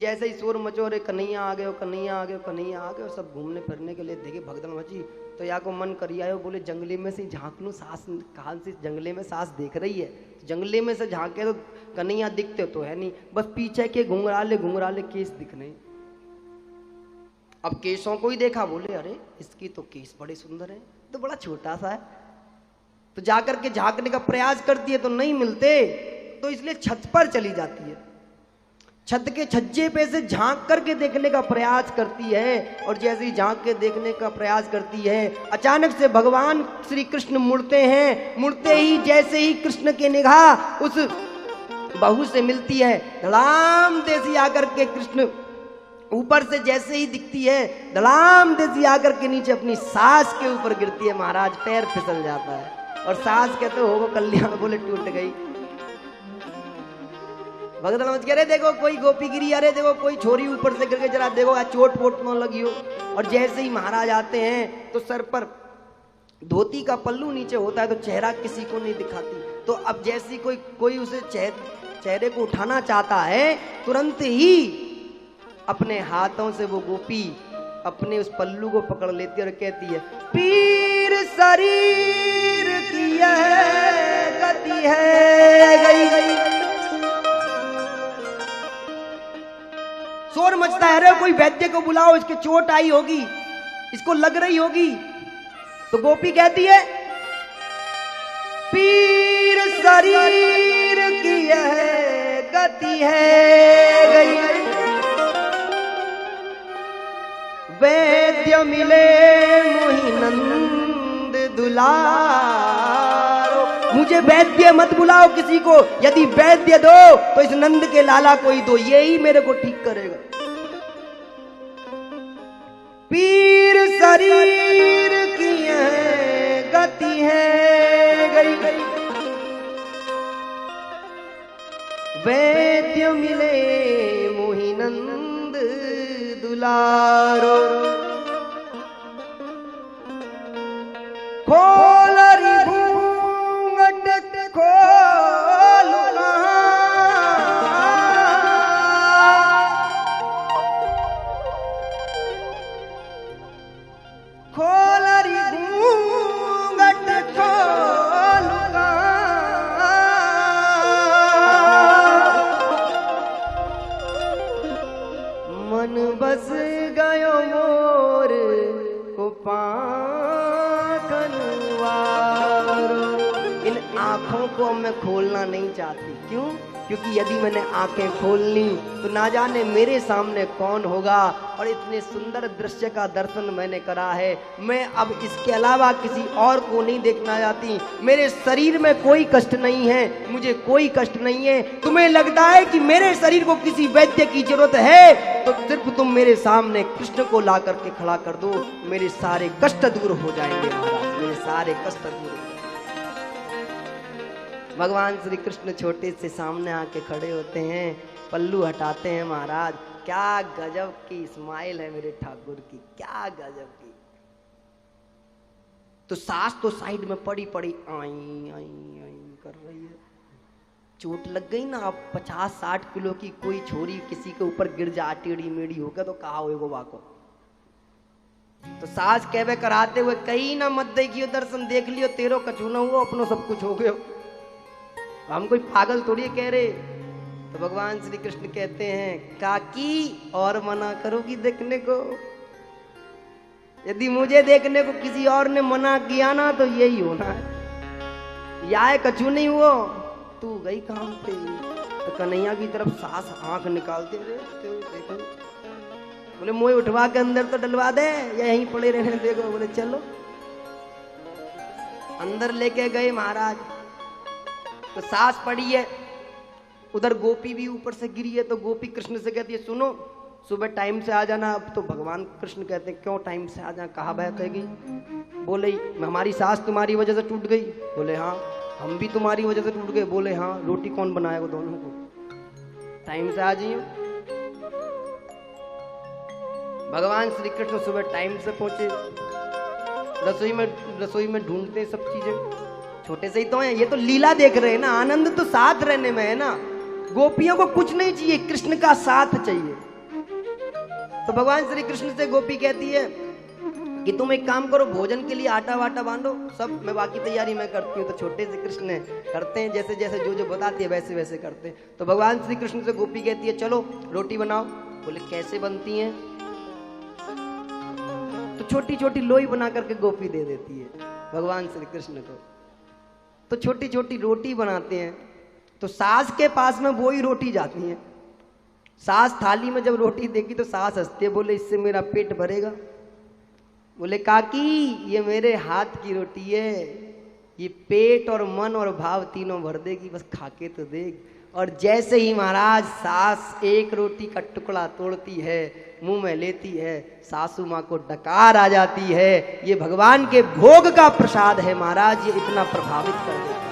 जैसे ही शोर मचो, रे कन्हैया आ गए, कन्हैया आ गए, कन्हैया आ गए, और सब घूमने फिरने के लिए देखे भगदड़ मची। तो या को मन करिया आयो, बोले जंगले में से झांक लूं, सास कान से जंगले में सास देख रही है। तो जंगले में से झांके तो कन्हैया दिखते तो है नहीं, बस पीछे के घुंघराले घुंघराले केस दिख रहे। अब केसों को ही देखा, बोले अरे इसकी तो केस बड़े सुंदर है, तो बड़ा छोटा सा है। तो जाकर के झांकने का प्रयास करती है तो नहीं मिलते, तो इसलिए छत पर चली जाती है। छत के छज्जे पे से झांक करके देखने का प्रयास करती है, और जैसे ही झांक के देखने का प्रयास करती है, अचानक से भगवान श्री कृष्ण मुड़ते हैं। मुड़ते ही जैसे ही कृष्ण की निगाह उस बहू से मिलती है, धड़ाम देसी आकर के कृष्ण ऊपर से जैसे ही दिखती है, धड़ाम देसी आकर के नीचे अपनी सास के ऊपर गिरती है। महाराज पैर फिसल जाता है, और सास कहते हो कल्याण, बोले टूट गई। भगत समझ के, अरे देखो कोई गोपी गिरी, अरे देखो कोई छोरी ऊपर से गिर के, जरा देखो चोट वोट न लगी हो। और जैसे ही महाराज आते हैं तो सर पर धोती का पल्लू नीचे होता है, तो चेहरा किसी को नहीं दिखाती। तो अब जैसी कोई उसे चेहरे को उठाना चाहता है, तुरंत ही अपने हाथों से वो गोपी अपने उस पल्लू को पकड़ लेती है और कहती है, पीर शरीर की यह गति है गई। शोर मचता है, अरे कोई वैद्य को बुलाओ, इसके चोट आई होगी, इसको लग रही होगी। तो गोपी कहती है, पीर शरीर की यह गति है गई, वैद्य मिले मोहि नंद दुलारो। मुझे वैद्य मत बुलाओ किसी को, यदि वैद्य दो तो इस नंद के लाला को ही दो, यही मेरे को ठीक करेगा। पीर शरीर की यह गति है गई, वैद्य मिले मोहि नंद दुलारो। खोल री घूंघट खोल, खोल री घूंघट खोल, मन बस गयो मोर को पाखनवारो। इन आंखों को मैं खोलना नहीं चाहती, क्यों? क्योंकि यदि मैंने आंखें खोल ली तो ना जाने मेरे सामने कौन होगा, और इतने सुंदर दृश्य का दर्शन मैंने करा है। मैं अब इसके अलावा किसी और को नहीं देखना चाहती। मेरे शरीर में कोई कष्ट नहीं है, मुझे कोई कष्ट नहीं है। तुम्हें लगता है कि मेरे शरीर को किसी वैद्य की जरूरत है, तो सिर्फ तुम मेरे सामने कृष्ण को ला करके खड़ा कर दो, मेरे सारे कष्ट दूर हो जाएंगे महाराज, मेरे सारे कष्ट दूर हो जाएंगे। भगवान श्री कृष्ण छोटे से सामने आके खड़े होते हैं, पल्लू हटाते हैं। महाराज क्या गजब की स्माइल है मेरे ठाकुर की, क्या गजब की। तो सास तो साइड में पड़ी पड़ी आई आई आई कर रही है। चोट लग गई ना, अब 50-60 किलो की कोई छोरी किसी के ऊपर गिर जा टेढ़ी मेढ़ी होकर तो कहा होएगो वाको। तो सास कहवे कराते हुए, कहीं ना मत देखियो, दर्शन देख लियो, तेरो कछु ना हुआ, अपनो सब कुछ हो गयो। हम कोई पागल थोड़ी कह रहे। तो भगवान श्री कृष्ण कहते हैं, काकी और मना करोगी देखने को? यदि मुझे देखने को किसी और ने मना किया ना तो यही होना है। या कछु नहीं हुआ, तू गई काम पे। तो कन्हैया की तरफ सास आंख निकालते हुए देखो, बोले मोए उठवा के अंदर तो डलवा दे या यहीं पड़े रहने देखो। बोले चलो। अंदर लेके गए महाराज। तो सास पड़ी है, उधर गोपी भी ऊपर से गिरी है। तो गोपी कृष्ण से कहती है, सुनो सुबह टाइम से आ जाना। अब तो भगवान कृष्ण कहते हैं, क्यों टाइम से आ जाना, कहा बात है? बोले हमारी सास तुम्हारी वजह से टूट गई। बोले हाँ, हम भी तुम्हारी वजह से टूट गए। बोले हाँ, रोटी कौन बनाएगा दोनों को? टाइम से आ जाइए। भगवान श्री कृष्ण सुबह टाइम से पहुंचे। रसोई में ढूंढते सब चीजें, छोटे से ही तो हैं, ये तो लीला देख रहे हैं ना, आनंद तो साथ रहने में है ना। गोपियों को कुछ नहीं चाहिए, कृष्ण का साथ चाहिए। तो भगवान श्री कृष्ण से गोपी कहती है कि तुम एक काम करो, भोजन के लिए आटा वाटा बांधो, सब मैं बाकी तैयारी मैं करती हूँ। तो छोटे से कृष्ण करते हैं, जैसे जैसे जो जो बताती है वैसे वैसे करते हैं। तो भगवान श्री कृष्ण से गोपी कहती है चलो रोटी बनाओ। बोले कैसे बनती हैं? तो छोटी छोटी लोई बना करके गोपी दे देती है भगवान श्री कृष्ण को। तो छोटी छोटी रोटी बनाते हैं। तो सास के पास में वो ही रोटी जाती है। सास थाली में जब रोटी देखी तो सास हंसती है, बोले इससे मेरा पेट भरेगा। बोले काकी ये मेरे हाथ की रोटी है, ये पेट और मन और भाव तीनों भर देगी, बस खाके तो देख। और जैसे ही महाराज सास एक रोटी का टुकड़ा तोड़ती है, मुंह में लेती है, सासू माँ को डकार आ जाती है। ये भगवान के भोग का प्रसाद है महाराज, ये इतना प्रभावित कर देता है।